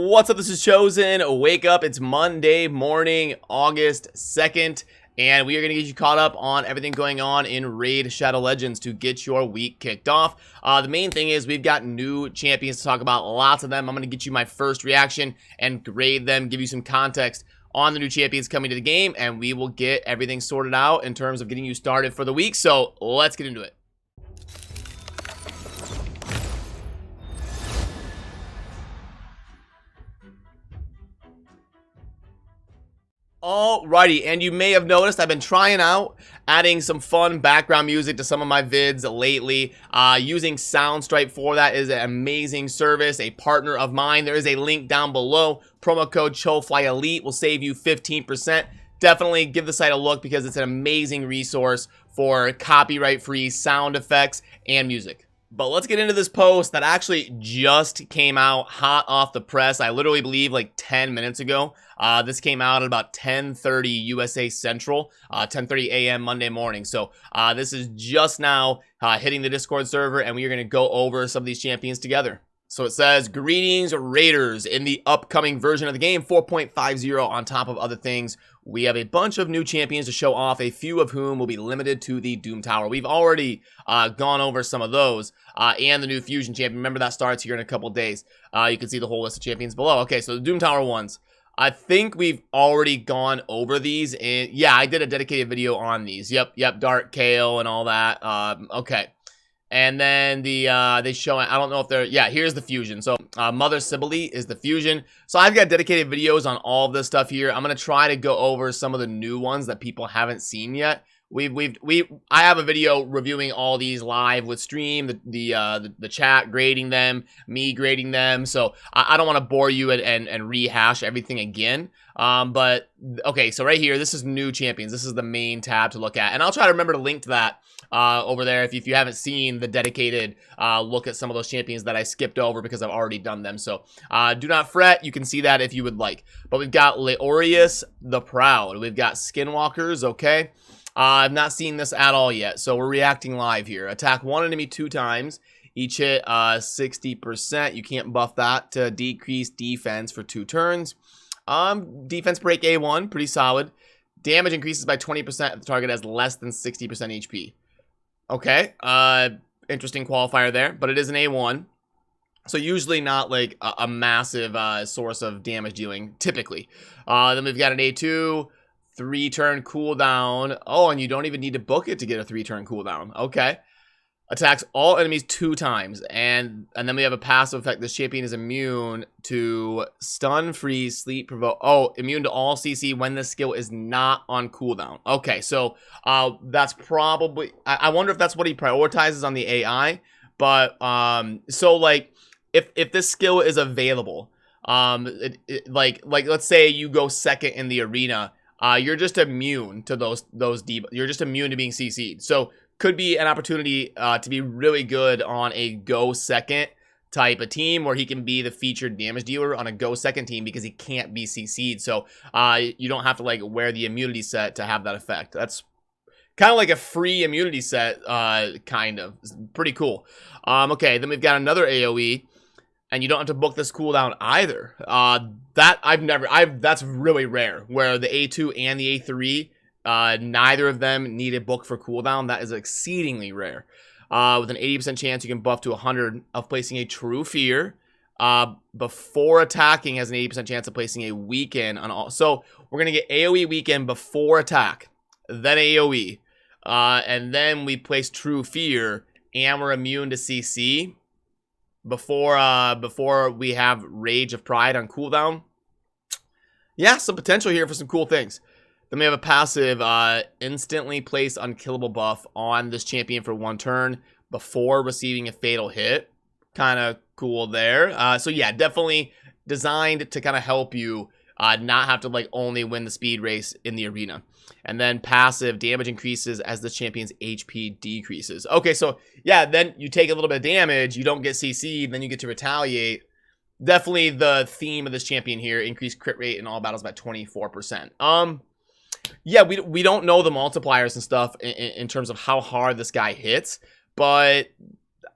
What's up? This is Chosen. Wake up. It's Monday morning, August 2nd, and we are going to get you caught up on everything going on in Raid Shadow Legends to get your week kicked off. The main thing is we've got new champions to talk about, lots of them. I'm going to get you my first reaction and grade them, give you some context on the new champions coming to the game, and we will get everything sorted out in terms of getting you started for the week. So let's get into it. Alrighty, and you may have noticed I've been trying out adding some fun background music to some of my vids lately. Using Soundstripe for that is an amazing service, a partner of mine. There is a link down below. Promo code Chofly Elite will save you 15%. Definitely give the site a look because it's an amazing resource for copyright-free sound effects and music. But let's get into this post that actually just came out hot off the press. I literally believe like 10 minutes ago. This came out at about 10:30 USA Central, 10:30 a.m. Monday morning. So this is just now hitting the Discord server, and we are going to go over some of these champions together. So it says, greetings Raiders. In the upcoming version of the game, 4.50, on top of other things, we have a bunch of new champions to show off, a few of whom will be limited to the Doom Tower. We've already gone over some of those, and the new Fusion champion. Remember, that starts here in a couple days. You can see the whole list of champions below. Okay, so the Doom Tower ones. I think we've already gone over these, and yeah, I did a dedicated video on these. Yep, Dark Kale and all that. Okay. And then they show, I don't know if they're, yeah, here's the Fusion. So Mother Sibylle is the Fusion. So I've got dedicated videos on all of this stuff here. I'm going to try to go over some of the new ones that people haven't seen yet. I have a video reviewing all these live with stream, the chat grading them, me grading them. So I don't want to bore you and rehash everything again. But okay, so right here, this is new champions. This is the main tab to look at, and I'll try to remember to link to that over there if you haven't seen the dedicated look at some of those champions that I skipped over because I've already done them. So do not fret, you can see that if you would like. But we've got Leorius the Proud, we've got Skinwalkers. Okay, I've not seen this at all yet, so we're reacting live here. Attack one enemy 2 times, each hit 60%. You can't buff that to decrease defense for 2 turns. Defense break A1, pretty solid. Damage increases by 20% if the target has less than 60% HP. Okay, interesting qualifier there, but it is an A1. So usually not like a massive source of damage dealing, typically. Then we've got an A2, 3-turn cooldown. Oh, and you don't even need to book it to get a 3-turn cooldown. Okay. Attacks all enemies 2 times, and then we have a passive effect. This champion is immune to stun, freeze, sleep, provoke. Oh, immune to all CC when this skill is not on cooldown. Okay, so that's probably, I wonder if that's what he prioritizes on the AI. But so like if this skill is available, like let's say you go second in the arena, you're just immune to those you're just immune to being CC'd. So could be an opportunity to be really good on a go second type of team where he can be the featured damage dealer on a go second team because he can't be CC'd. So you don't have to like wear the immunity set to have that effect. That's kind of like a free immunity set, kind of. It's pretty cool. Okay, then we've got another AoE, and you don't have to book this cooldown either. That's really rare, where the A2 and the A3, neither of them need a book for cooldown. That is exceedingly rare. With an 80% chance you can buff to 100 of placing a True Fear. Before attacking has an 80% chance of placing a Weaken on all. So we're going to get AoE Weaken before attack, then AoE. And then we place True Fear, and we're immune to CC before we have Rage of Pride on cooldown. Yeah, some potential here for some cool things. Then we have a passive, instantly place unkillable buff on this champion for 1 turn before receiving a fatal hit. Kind of cool there. So yeah, definitely designed to kind of help you not have to like only win the speed race in the arena. And then passive, damage increases as the champion's HP decreases. Okay, so yeah, then you take a little bit of damage, you don't get CC'd, then you get to retaliate. Definitely the theme of this champion here, increased crit rate in all battles by 24%. Yeah, we don't know the multipliers and stuff in terms of how hard this guy hits, but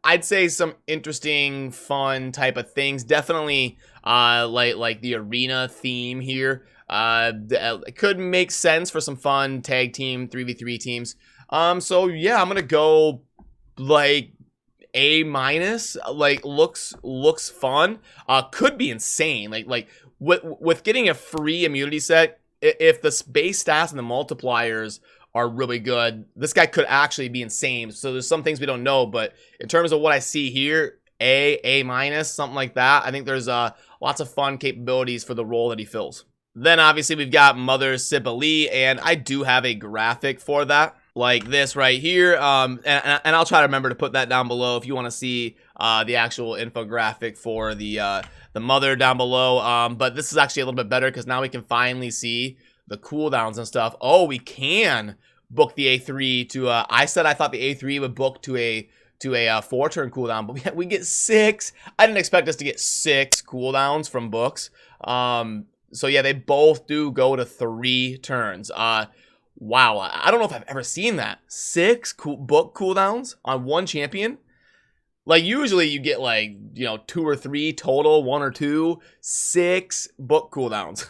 I'd say some interesting, fun type of things. Definitely, like the arena theme here. It could make sense for some fun tag team 3v3 teams. So yeah, I'm gonna go like A minus. Like looks fun. Could be insane. Like with getting a free immunity set, if the base stats and the multipliers are really good, this guy could actually be insane. So there's some things we don't know, but in terms of what I see here, A minus, something like that. I think there's lots of fun capabilities for the role that he fills. Then obviously we've got Mother Sibylle, and I do have a graphic for that, like this right here. And I'll try to remember to put that down below if you want to see the actual infographic for the mother down below. But this is actually a little bit better because now we can finally see the cooldowns and stuff. Oh, we can book the A3 to I said I thought the A3 would book to a 4-turn cooldown, but we get 6. I didn't expect us to get 6 cooldowns from books. So yeah, they both do go to 3 turns. Wow, I don't know if I've ever seen that. 6 book cooldowns on one champion. Like usually you get like, 2 or 3 total, 1 or 2, 6 book cooldowns.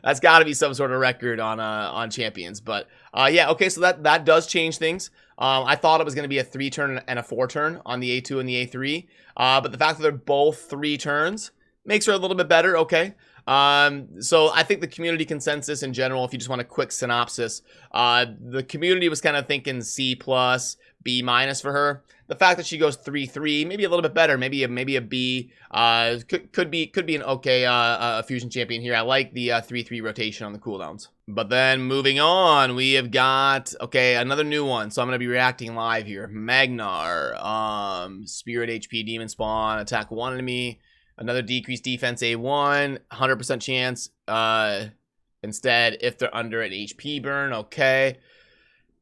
That's got to be some sort of record on champions. But yeah, okay, so that does change things. I thought it was going to be a 3-turn and a 4-turn on the A2 and the A3. But the fact that they're both 3 turns makes her a little bit better. Okay. So I think the community consensus in general, if you just want a quick synopsis, the community was kind of thinking C+, B- for her. The fact that she goes 3-3, maybe a little bit better, maybe a B, could be an okay fusion champion here. I like the 3-3 rotation on the cooldowns. But then moving on, we have got another new one. So I'm gonna be reacting live here. Magnar, Spirit HP Demon Spawn, attack 1 enemy. Another decreased defense A1, 100% chance instead if they're under an HP burn. Okay.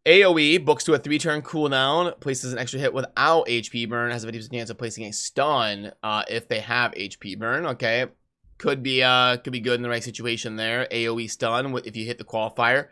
AoE books to a 3-turn cooldown, places an extra hit without HP burn, has a 50% chance of placing a stun if they have HP burn. Okay. Could be good in the right situation there. AoE stun if you hit the qualifier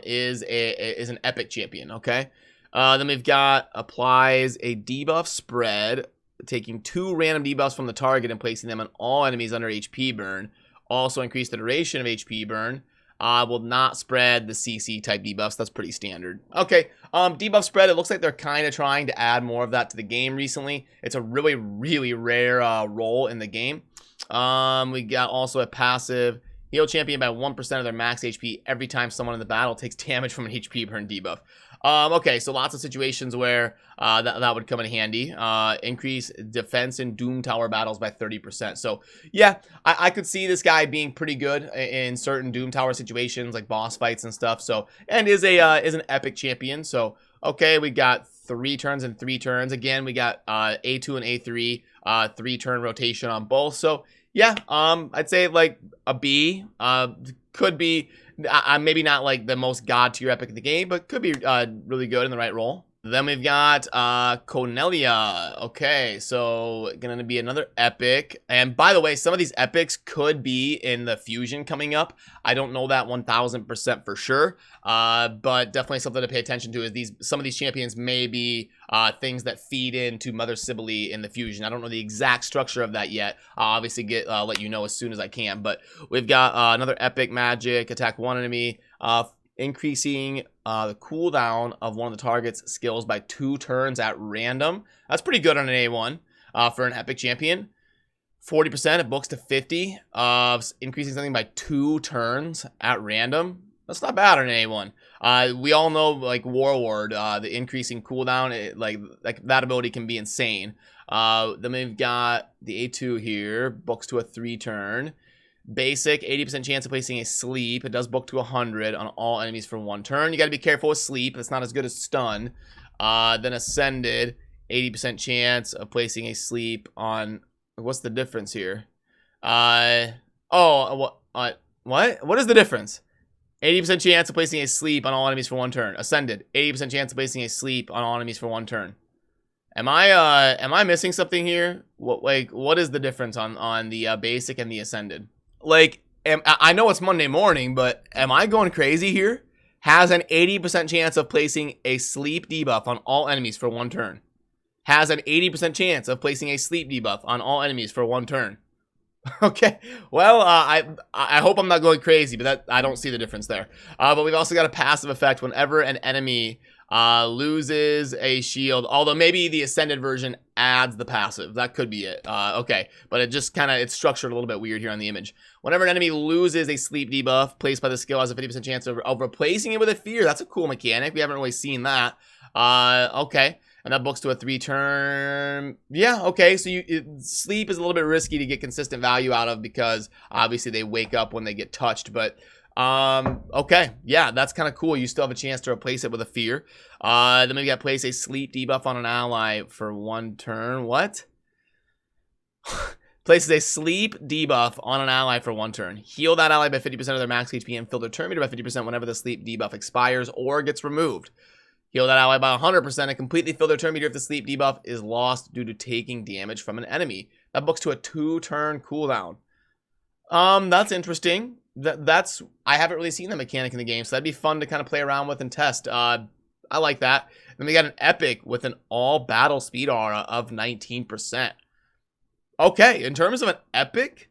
is an epic champion. Okay. Then we've got applies a debuff spread, taking 2 random debuffs from the target and placing them on all enemies under HP burn. Also increase the duration of HP burn. Will not spread the CC type debuffs. That's pretty standard. Okay, debuff spread. It looks like they're kind of trying to add more of that to the game recently. It's a really, really rare role in the game. We got also a passive. Heal champion by 1% of their max HP every time someone in the battle takes damage from an HP burn debuff. Okay, so lots of situations where that would come in handy. Increase defense in Doom Tower battles by 30%. So yeah, I could see this guy being pretty good in certain Doom Tower situations like boss fights and stuff. So, and is an epic champion. So okay, we got 3 turns and 3 turns. Again, we got A2 and A3 3-turn rotation on both. So yeah, I'd say like a B. Could be maybe not like the most god tier epic in the game, but could be really good in the right role. Then we've got Cornelia. Okay, so gonna be another epic. And by the way, some of these epics could be in the fusion coming up. I don't know that 1000% for sure, but definitely something to pay attention to is some of these champions may be things that feed into Mother Sibylle in the fusion. I don't know the exact structure of that yet. I'll obviously let you know as soon as I can. But we've got another epic magic, attack 1 enemy, increasing the cooldown of one of the target's skills by 2 turns at random. That's pretty good on an A1 for an epic champion. 40%, it books to 50, increasing something by 2 turns at random. That's not bad on an A1. We all know like Warlord, the increasing cooldown, like that ability can be insane. Then we've got the A2 here, books to a 3-turn. Basic, 80% chance of placing a sleep. It does book to 100 on all enemies for 1 turn. You got to be careful with sleep. It's not as good as stun. Then Ascended, 80% chance of placing a sleep on... What's the difference here? What is the difference? 80% chance of placing a sleep on all enemies for 1 turn. Ascended, 80% chance of placing a sleep on all enemies for 1 turn. Am I missing something here? What is the difference on the basic and the Ascended? Like, I know it's Monday morning, but am I going crazy here? Has an 80% chance of placing a sleep debuff on all enemies for 1 turn. has an 80% chance of placing a sleep debuff on all enemies for 1 turn. Okay, well, I hope I'm not going crazy, but I don't see the difference there. But we've also got a passive effect whenever an enemy loses a shield, although maybe the Ascended version adds the passive. That could be it. Okay, but it just kind of, it's structured a little bit weird here on the image. Whenever an enemy loses a sleep debuff placed by the skill, has a 50% chance of replacing it with a fear. That's a cool mechanic. We haven't really seen that. Okay. And that books to a 3-turn. Yeah, okay. So sleep is a little bit risky to get consistent value out of because obviously they wake up when they get touched. But okay, yeah, that's kind of cool. You still have a chance to replace it with a fear. Then we got place a sleep debuff on an ally for 1 turn. What? Places a sleep debuff on an ally for 1 turn. Heal that ally by 50% of their max HP and fill their turn meter by 50% whenever the sleep debuff expires or gets removed. Heal that ally by 100% and completely fill their turn meter if the sleep debuff is lost due to taking damage from an enemy. That books to a 2-turn cooldown. That's interesting. I haven't really seen that mechanic in the game, so that'd be fun to kind of play around with and test. I like that. Then we got an epic with an all battle speed aura of 19%. Okay, in terms of an epic,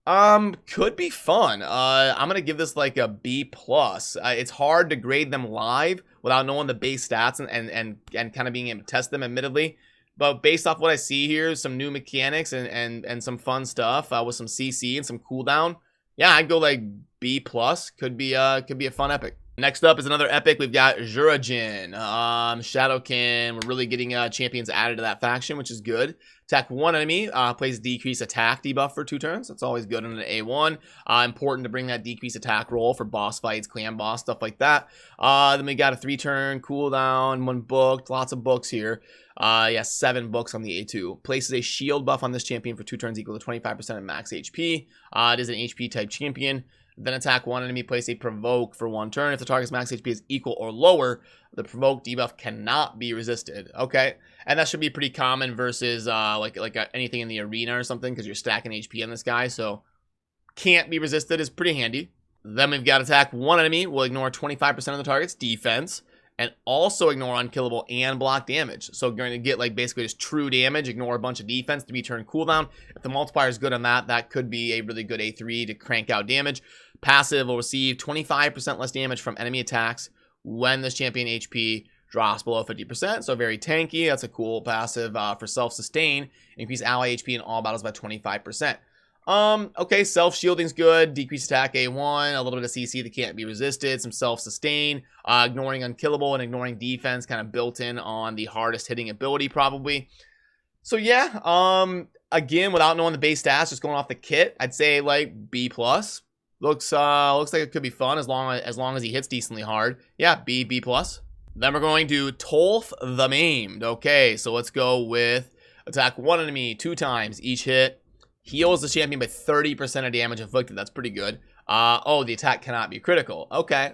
could be fun. I'm gonna give this like a B+. It's hard to grade them live without knowing the base stats and kind of being able to test them, admittedly. But based off what I see here, some new mechanics and some fun stuff with some CC and some cooldown. Yeah, I'd go like B+. Could be a fun epic. Next up is another epic. We've got Jurajin, Shadowkin. We're really getting champions added to that faction, which is good. Attack 1 enemy, plays decrease attack debuff for 2 turns. That's always good on an A1. Important to bring that decrease attack roll for boss fights, clan boss, stuff like that. Then we got a 3-turn cooldown, 1 booked, lots of books here. Yeah, 7 books on the A2. Places a shield buff on this champion for 2 turns equal to 25% of max HP. It is an HP type champion. Then attack 1 enemy, place a provoke for 1 turn. If the target's max HP is equal or lower, the provoke debuff cannot be resisted. Okay, and that should be pretty common versus like anything in the arena or something, because you're stacking HP on this guy, so can't be resisted is pretty handy. Then we've got attack 1 enemy, will ignore 25% of the target's defense and also ignore unkillable and block damage. So you're going to get like basically just true damage, ignore a bunch of defense to be turned cooldown. If the multiplier is good on that, that could be a really good A3 to crank out damage. Passive will receive 25% less damage from enemy attacks when this champion HP drops below 50%. So very tanky. That's a cool passive for self-sustain. Increase ally HP in all battles by 25%. Okay, self-shielding's good. Decrease attack A1, a little bit of CC that can't be resisted, some self-sustain, ignoring unkillable and ignoring defense, kind of built in on the hardest hitting ability probably. So yeah, again, without knowing the base stats, just going off the kit, I'd say like B+. Looks like it could be fun as long as he hits decently hard. Yeah, B+. Then we're going to Tolf the Maimed. Okay, so let's go with attack 1 enemy 2 times each hit. Heals the champion by 30% of damage inflicted. That's pretty good. Oh, the attack cannot be critical. Okay.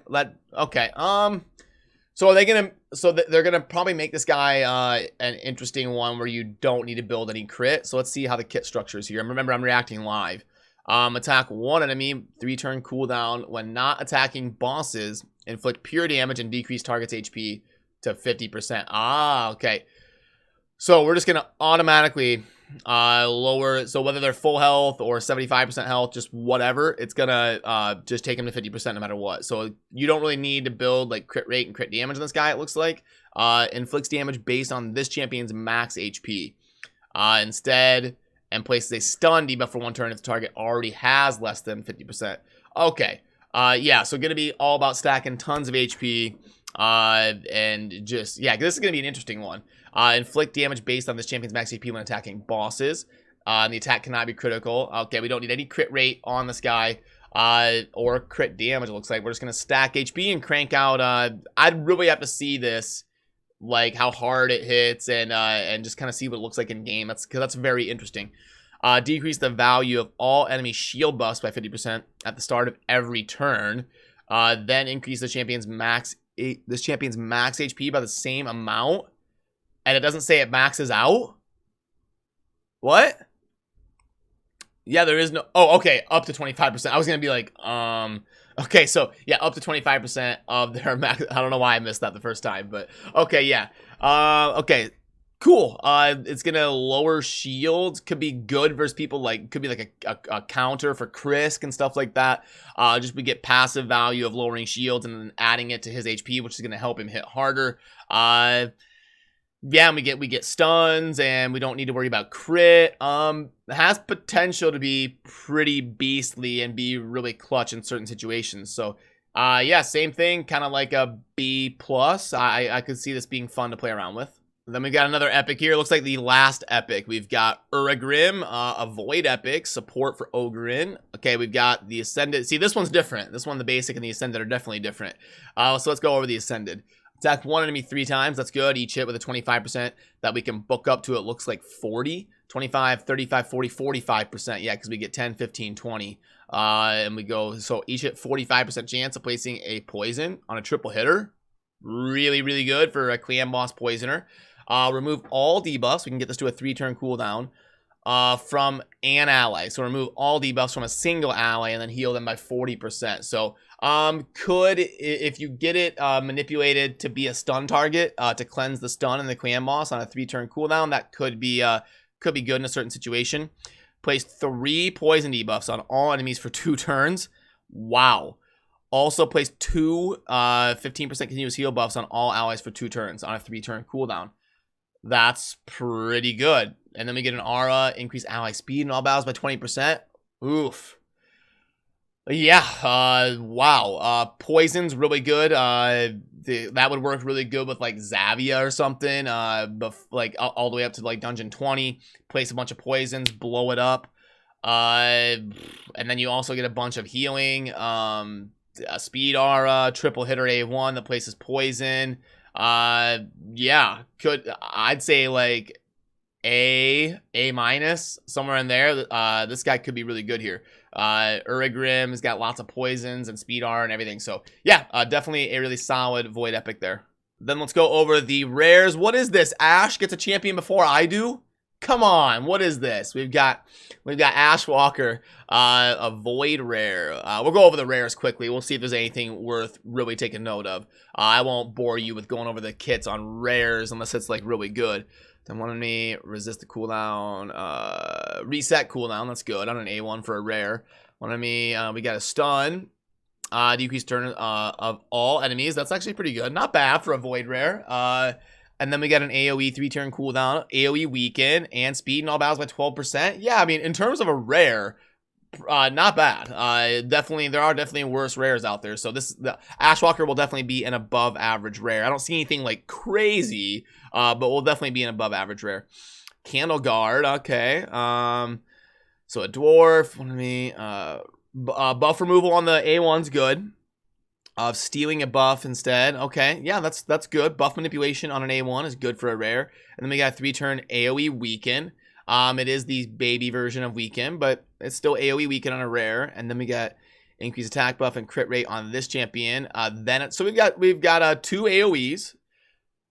Okay. So are they gonna? So they're gonna probably make this guy an interesting one where you don't need to build any crit. So let's see how the kit structure is here. Remember, I'm reacting live. Attack 1 enemy, 3-turn cooldown. When not attacking bosses, inflict pure damage and decrease target's HP to 50%. Ah, okay. So we're just gonna automatically lower, so whether they're full health or 75% health, just whatever, it's gonna just take them to 50% no matter what. So you don't really need to build like crit rate and crit damage on this guy. It looks like inflicts damage based on this champion's max HP instead, and places a stun debuff for 1 turn if the target already has less than 50%. Okay, yeah, so gonna be all about stacking tons of HP and just, yeah, this is gonna be an interesting one. Inflict damage based on this champion's max HP when attacking bosses. The attack cannot be critical. Okay, we don't need any crit rate on this guy or crit damage, it looks like. We're just going to stack HP and crank out. I'd really have to see this, like how hard it hits and just kind of see what it looks like in game. That's very interesting. Decrease the value of all enemy shield buffs by 50% at the start of every turn. Then increase the champion's max HP by the same amount. And it doesn't say it maxes out? What? Yeah, there is no... Oh, okay, up to 25%. I was going to be like, Okay, so, yeah, up to 25% of their max... I don't know why I missed that the first time, but... Okay, yeah. Okay. Cool. It's gonna lower shields. Could be good versus people like, could be like a counter for Krisk and stuff like that. Just we get passive value of lowering shields and then adding it to his HP, which is gonna help him hit harder. Yeah, and we get stuns and we don't need to worry about crit. It has potential to be pretty beastly and be really clutch in certain situations. So yeah, same thing, kind of like a B+. I could see this being fun to play around with. Then we got another epic here. Looks like the last epic. We've got Uragrim, a Void epic, support for Ogryn. Okay, we've got the Ascended. See, this one's different. This one, the basic and the Ascended are definitely different. So let's go over the Ascended. Attack one enemy 3 times. That's good. Each hit with a 25% that we can book up to, it looks like 40, 25, 35, 40, 45%. Yeah, because we get 10, 15, 20. And we go, so each hit 45% chance of placing a poison on a triple hitter. Really, really good for a clan boss poisoner. Remove all debuffs. We can get this to a 3-turn cooldown from an ally. So remove all debuffs from a single ally and then heal them by 40%. So could, if you get it manipulated to be a stun target, to cleanse the stun in the clan boss on a 3-turn cooldown, that could be good in a certain situation. Place 3 poison debuffs on all enemies for 2 turns. Wow. Also place 2 15% continuous heal buffs on all allies for 2 turns on a 3-turn cooldown. That's pretty good. And then we get an aura, increase ally speed in all battles by 20%. Oof. Yeah, wow. Poison's really good. That would work really good with like Zavia or something. But like all the way up to like dungeon 20. Place a bunch of poisons, blow it up. And then you also get a bunch of healing. A speed aura, triple hitter A1 that places poison. Yeah, I'd say like A minus, somewhere in there. This guy could be really good here. Uragrim has got lots of poisons and speed aura and everything. So yeah, definitely a really solid Void epic there. Then let's go over the rares. What is this? Ash gets a champion before I do? Come on, what is this? We've got Ash Walker, a Void rare. We'll go over the rares quickly. We'll see if there's anything worth really taking note of. I won't bore you with going over the kits on rares unless it's like really good. Then one enemy, resist the cooldown, reset cooldown. That's good on an A1 for a rare. One enemy, we got a stun, decrease turn of all enemies. That's actually pretty good. Not bad for a Void rare. And then we got an AoE 3-turn cooldown, AoE weaken, and speed in all battles by 12%. Yeah, I mean, in terms of a rare, not bad. Definitely, there are definitely worse rares out there. So the Ashwalker will definitely be an above average rare. I don't see anything like crazy, but will definitely be an above average rare. Candle Guard, okay. So a dwarf. What do I mean? Buff removal on the A1's good. Of stealing a buff instead. Okay, yeah, that's good. Buff manipulation on an A1 is good for a rare. And then we got a 3-turn AoE weaken. It is the baby version of weaken, but it's still AoE weaken on a rare. And then we got increased attack buff and crit rate on this champion. So we've got 2 AoEs,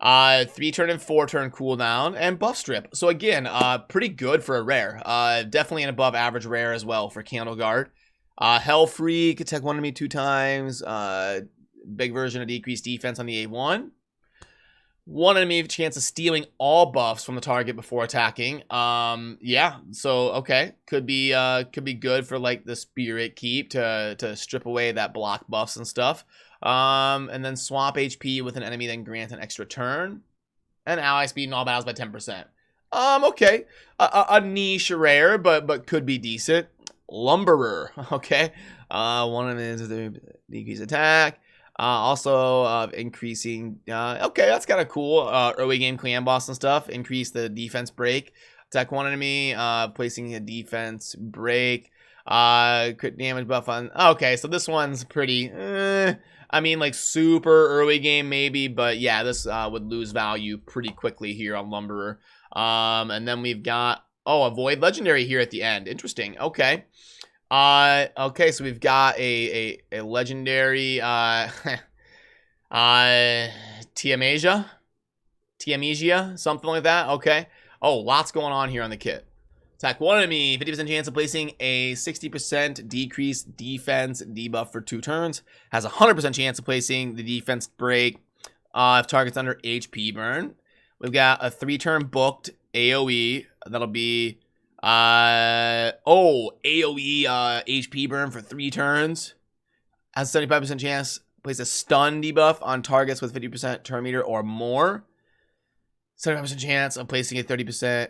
3-turn and 4-turn cooldown, and buff strip. So again, pretty good for a rare. Definitely an above average rare as well for Candle Guard. Hell Freak, attack one enemy 2 times. Big version of decreased defense on the A1. One enemy chance of stealing all buffs from the target before attacking. Yeah, so okay, could be good for like the Spirit Keep to strip away that block buffs and stuff. And then swap HP with an enemy, then grant an extra turn. And ally speed in all battles by 10%. Okay, a niche rare, but could be decent. Lumberer, okay. One of them is the decrease attack. Also increasing, okay, that's kind of cool. Early game clan boss and stuff. Increase the defense break. Attack one enemy, placing a defense break. Crit damage buff on, okay, so this one's pretty, I mean, like super early game maybe, but yeah, this would lose value pretty quickly here on Lumberer. And then we've got, oh, a Void Legendary here at the end. Interesting. Okay. Okay, so we've got a legendary Tiamasia, something like that. Okay. Oh, lots going on here on the kit. Attack one enemy, 50% chance of placing a 60% decreased defense debuff for 2 turns. Has a 100% chance of placing the defense break if target's under HP burn. We've got a 3-turn booked AoE. That'll be AoE HP burn for 3 turns. Has a 75% chance. Place a stun debuff on targets with 50% turn meter or more. 75% chance of placing a 30%.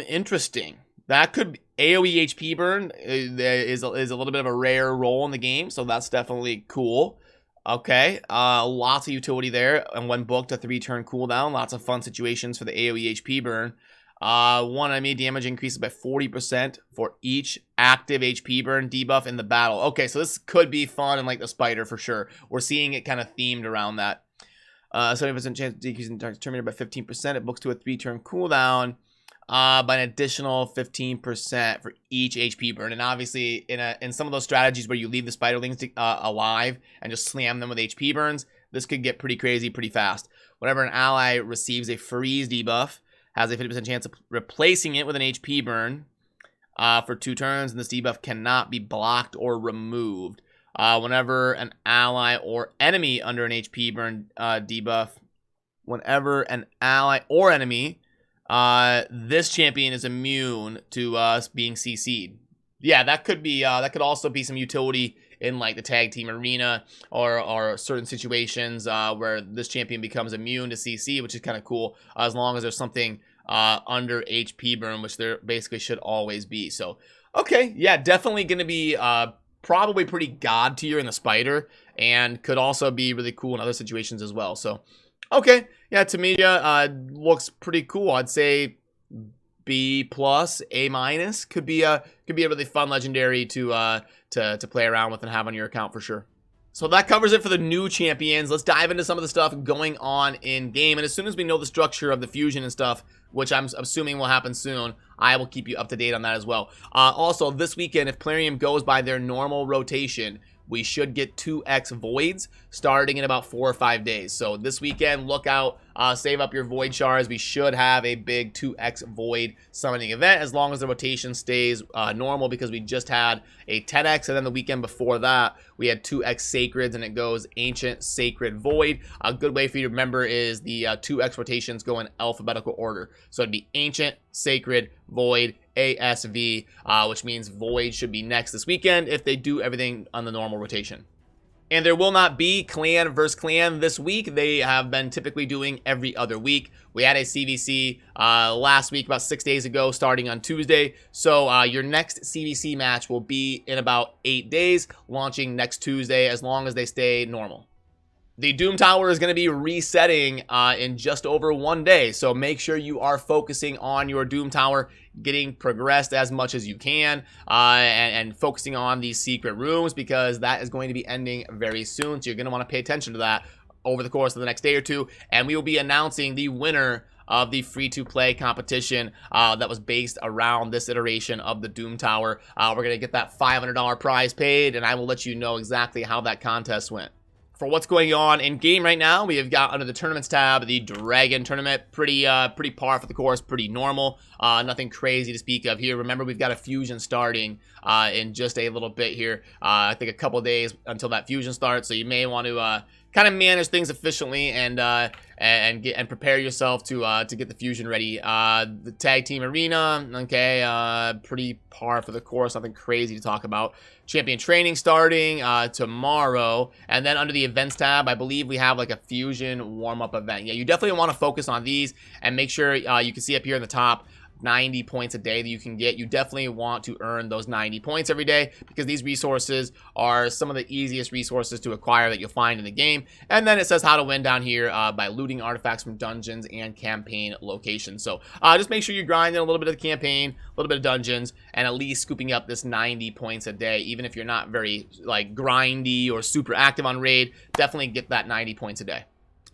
Interesting. That could be AoE HP burn is a little bit of a rare role in the game, so that's definitely cool. Okay, lots of utility there, and when booked, a 3-turn cooldown. Lots of fun situations for the AoE HP burn. 1 enemy damage increases by 40% for each active HP burn debuff in the battle. Okay, so this could be fun in like the spider for sure. We're seeing it kind of themed around that. 70% chance of decreasing target turn meter by 15%. It books to a 3-turn cooldown by an additional 15% for each HP burn. And obviously, in some of those strategies where you leave the spiderlings alive and just slam them with HP burns, this could get pretty crazy pretty fast. Whenever an ally receives a freeze debuff, has a 50% chance of replacing it with an HP burn for 2 turns, and this debuff cannot be blocked or removed. Whenever an ally or enemy under an HP burn debuff, whenever an ally or enemy, this champion is immune to being CC'd. Yeah, that could be that could also be some utility in like the tag team arena or certain situations where this champion becomes immune to CC, which is kind of cool, as long as there's something under HP burn, which there basically should always be. So, okay, yeah, definitely going to be probably pretty god tier in the spider, and could also be really cool in other situations as well. So, okay, yeah, Tamiya looks pretty cool. I'd say B+, A-, could be a really fun legendary to play around with and have on your account for sure. So that covers it for the new champions. Let's dive into some of the stuff going on in game. And as soon as we know the structure of the fusion and stuff, which I'm assuming will happen soon, I will keep you up to date on that as well. Also, this weekend, if Plarium goes by their normal rotation, we should get 2x voids starting in about 4 or 5 days. So this weekend, look out, save up your void shards. We should have a big 2x void summoning event as long as the rotation stays normal, because we just had a 10x, and then the weekend before that we had 2x sacreds, and it goes ancient, sacred, void. A good way for you to remember is the 2x rotations go in alphabetical order. So it'd be ancient, sacred, void, ASV, which means void should be next this weekend if they do everything on the normal rotation. And there will not be clan versus clan this week. They have been typically doing every other week. We had a CVC last week, about 6 days ago, starting on Tuesday. So your next CVC match will be in about 8 days, launching next Tuesday, as long as they stay normal. The Doom Tower is going to be resetting in just over 1 day, so make sure you are focusing on your Doom Tower, getting progressed as much as you can, and focusing on these secret rooms, because that is going to be ending very soon, so you're going to want to pay attention to that over the course of the next day or two, and we will be announcing the winner of the free-to-play competition that was based around this iteration of the Doom Tower. We're going to get that $500 prize paid, and I will let you know exactly how that contest went. For what's going on in game right now, we have got under the tournaments tab the Dragon tournament. Pretty par for the course, pretty normal. Nothing crazy to speak of here. Remember, we've got a fusion starting in just a little bit here. I think a couple days until that fusion starts, so you may want to kind of manage things efficiently and prepare yourself to get the fusion ready. The tag team arena, okay, pretty par for the course. Nothing crazy to talk about. Champion training starting tomorrow, and then under the events tab, I believe we have like a fusion warm-up event. Yeah, you definitely want to focus on these and make sure you can see up here in the top 90 points a day that you can get. You definitely want to earn those 90 points every day, because these resources are some of the easiest resources to acquire that you'll find in the game. And then it says how to win down here by looting artifacts from dungeons and campaign locations. So just make sure you're grinding a little bit of the campaign, a little bit of dungeons, and at least scooping up this 90 points a day. Even if you're not very like grindy or super active on raid, definitely get that 90 points a day.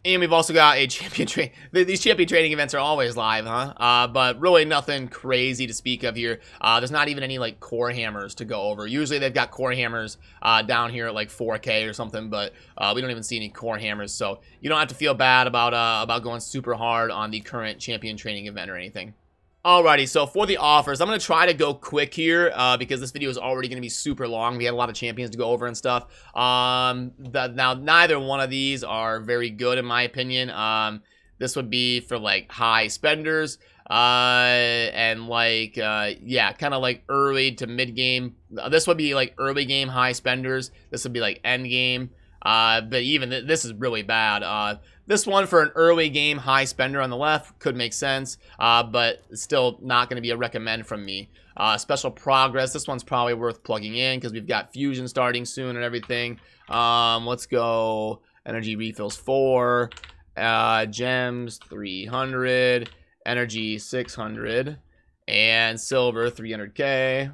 And we've also got a champion training. These champion training events are always live, huh? But really nothing crazy to speak of here. There's not even any like core hammers to go over. Usually they've got core hammers down here at like 4K or something, but we don't even see any core hammers. So you don't have to feel bad about going super hard on the current champion training event or anything. Alrighty, so for the offers, I'm going to try to go quick here because this video is already going to be super long. We had a lot of champions to go over and stuff. Now, neither one of these are very good in my opinion. This would be for like high spenders and like, yeah, kind of like early to mid game. This would be like early game high spenders. This would be like end game. But even this is really bad. This one for an early game high spender on the left could make sense, but still not going to be a recommend from me. Special progress, this one's probably worth plugging in because we've got fusion starting soon and everything. Let's go energy refills 4, gems 300, energy 600, and silver 300k.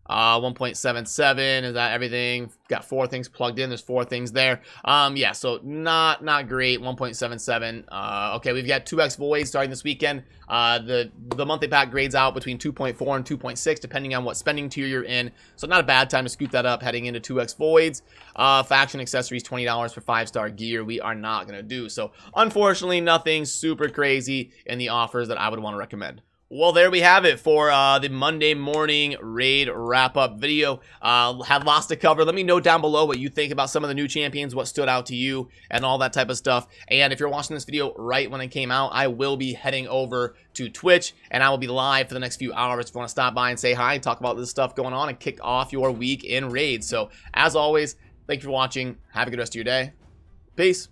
1.77, is that everything? Got 4 things plugged in. There's 4 things there. Yeah, so not great. 1.77. Okay, we've got 2x voids starting this weekend. The monthly pack grades out between 2.4 and 2.6 depending on what spending tier you're in. So not a bad time to scoop that up heading into 2x voids. Faction accessories, $20 for 5-star gear. We are not going to do. So unfortunately, nothing super crazy in the offers that I would want to recommend. Well, there we have it for the Monday morning raid wrap-up video. Had lots to cover. Let me know down below what you think about some of the new champions, what stood out to you, and all that type of stuff. And if you're watching this video right when it came out, I will be heading over to Twitch, and I will be live for the next few hours. If you want to stop by and say hi, talk about this stuff going on, and kick off your week in raids. So, as always, thank you for watching. Have a good rest of your day. Peace.